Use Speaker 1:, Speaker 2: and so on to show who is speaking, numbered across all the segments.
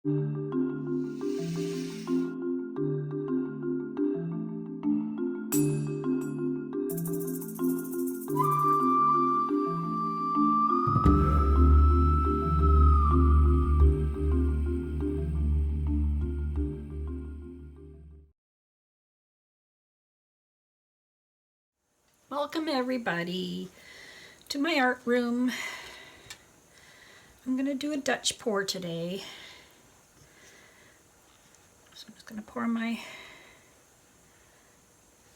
Speaker 1: Welcome everybody to my art room. I'm going to do a Dutch pour today. So I'm just going to pour my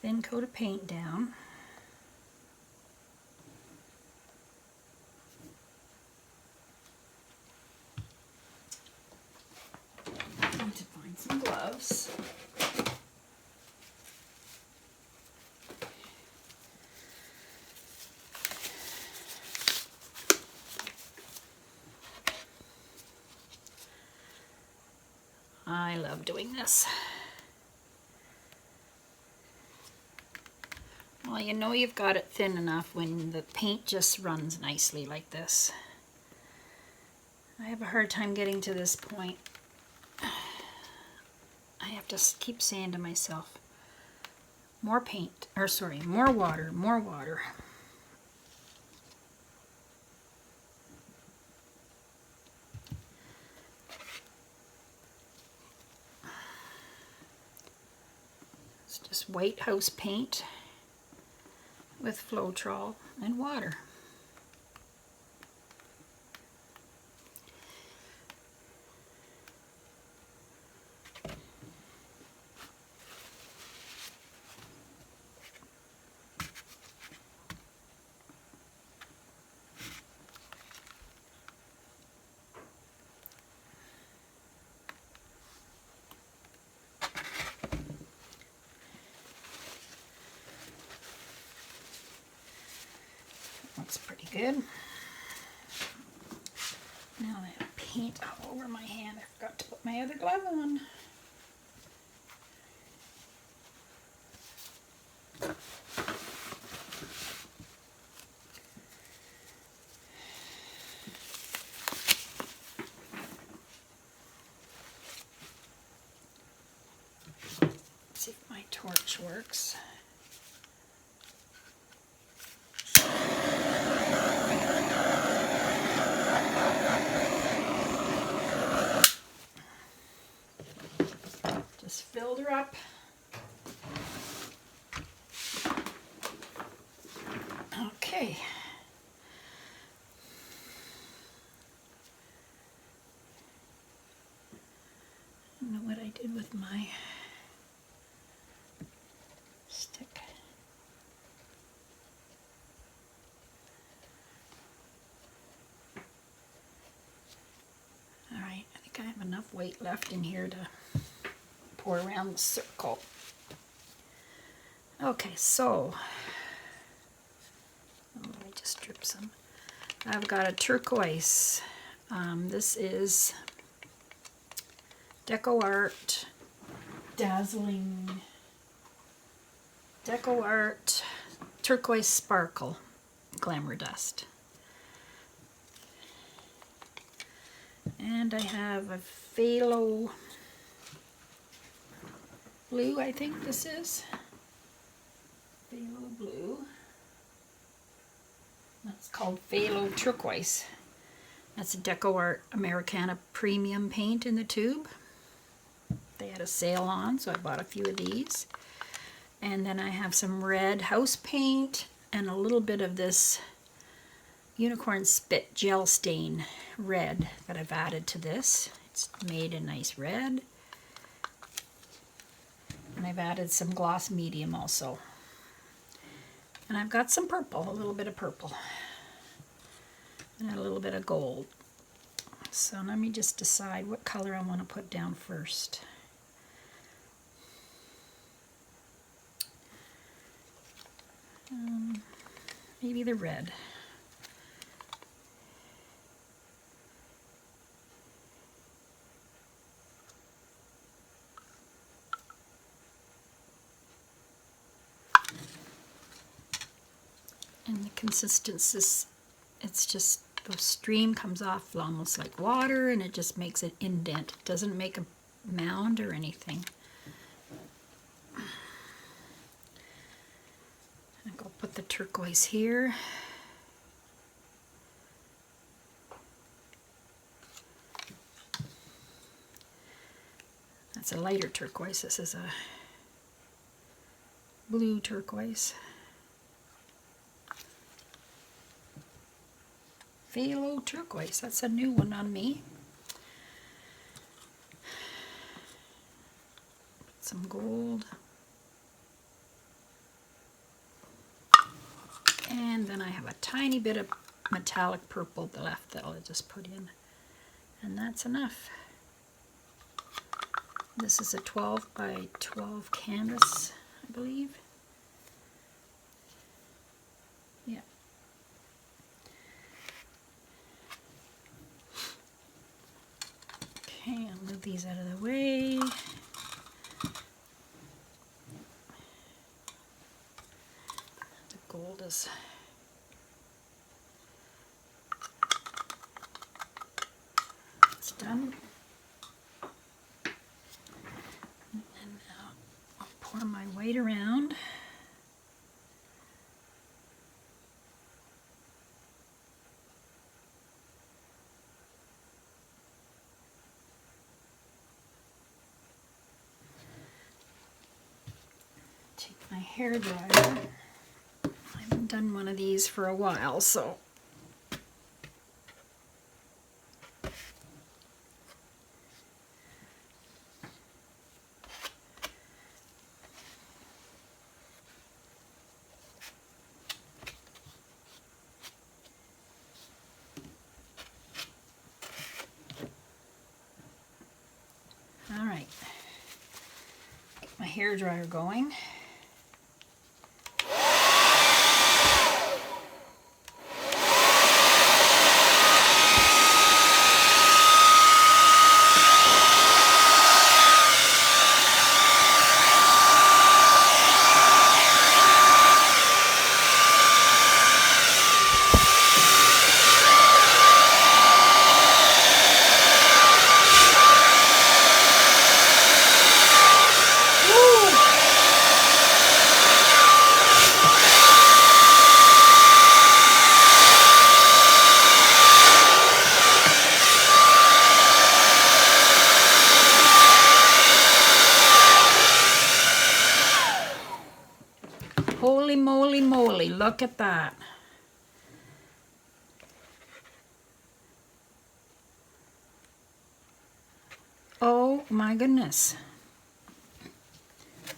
Speaker 1: thin coat of paint down. I need to find some gloves. I love doing this. Well, you know you've got it thin enough when the paint just runs nicely like this. I have a hard time getting to this point. I have to keep saying to myself, more paint, or sorry, more water, more water. It's just white house paint with floetrol and water. Looks pretty good. Now I have paint all over my hand. I forgot to put my other glove on. Let's see if my torch works. Just filled her up. Okay. I don't know what I did with my stick. All right, I think I have enough weight left in here to pour around the circle. Okay, so let me just drip some. I've got a turquoise. This is Deco Art Dazzling Deco Art Turquoise Sparkle Glamour Dust. And I have a phthalo blue, I think this is. Phthalo blue. That's called phthalo turquoise. That's a Deco Art Americana premium paint in the tube. They had a sale on, so I bought a few of these. And then I have some red house paint and a little bit of this Unicorn Spit gel stain red that I've added to this. It's made a nice red. And I've added some gloss medium also. And I've got some purple, a little bit of purple. And a little bit of gold. So let me just decide what color I want to put down first. Maybe the red. And the consistency, it's just the stream comes off almost like water, and it just makes an indent. It doesn't make a mound or anything. I'll put the turquoise here. That's a lighter turquoise. This is a blue turquoise. Phthalo turquoise. That's a new one on me. Some gold. And then I have a tiny bit of metallic purple left that I'll just put in. And that's enough. This is a 12 by 12 canvas, I believe. Yeah. Okay, I'll move these out of the way. The gold is it's done. And now I'll pour my white around. Take my hair dryer. I haven't done one of these for a while, so all right. Get my hair dryer going. Holy moly moly, look at that. Oh my goodness.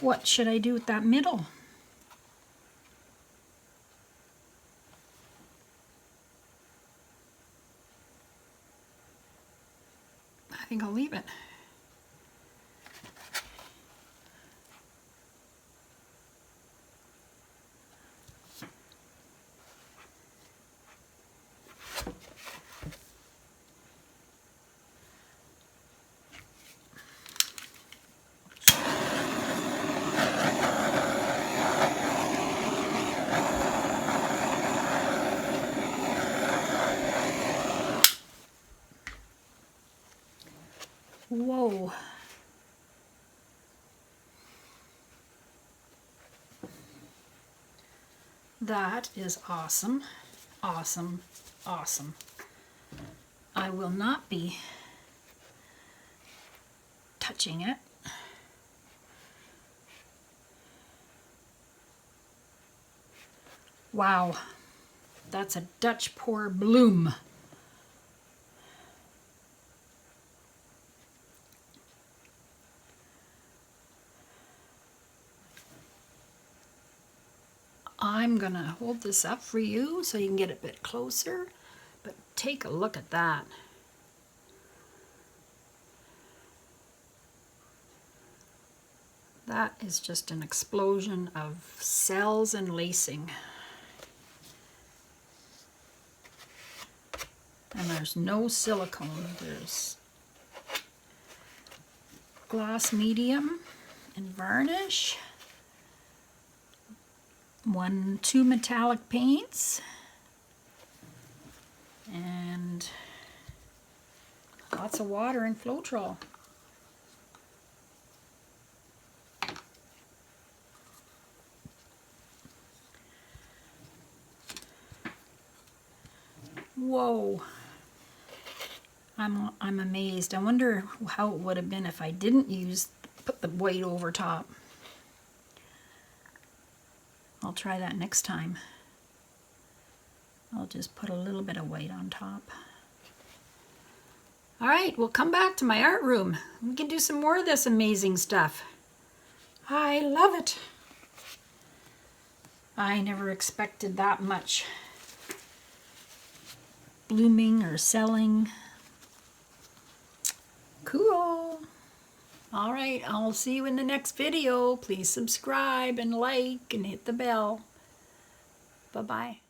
Speaker 1: What should I do with that middle? I think I'll leave it. Whoa. That is awesome. Awesome. Awesome. I will not be touching it. Wow. That's a Dutch pour bloom. I'm gonna hold this up for you so you can get a bit closer, but take a look at that. That is just an explosion of cells and lacing. And there's no silicone. There's gloss medium and varnish. 2 metallic paints. And lots of water and floetrol. Whoa. I'm amazed. I wonder how it would have been if I didn't put the white over top. I'll try that next time. I'll just put a little bit of white on top. All right, we'll come back to my art room. We can do some more of this amazing stuff. I love it. I never expected that much blooming or selling. Cool. All right, I'll see you in the next video. Please subscribe and like and hit the bell. Bye-bye.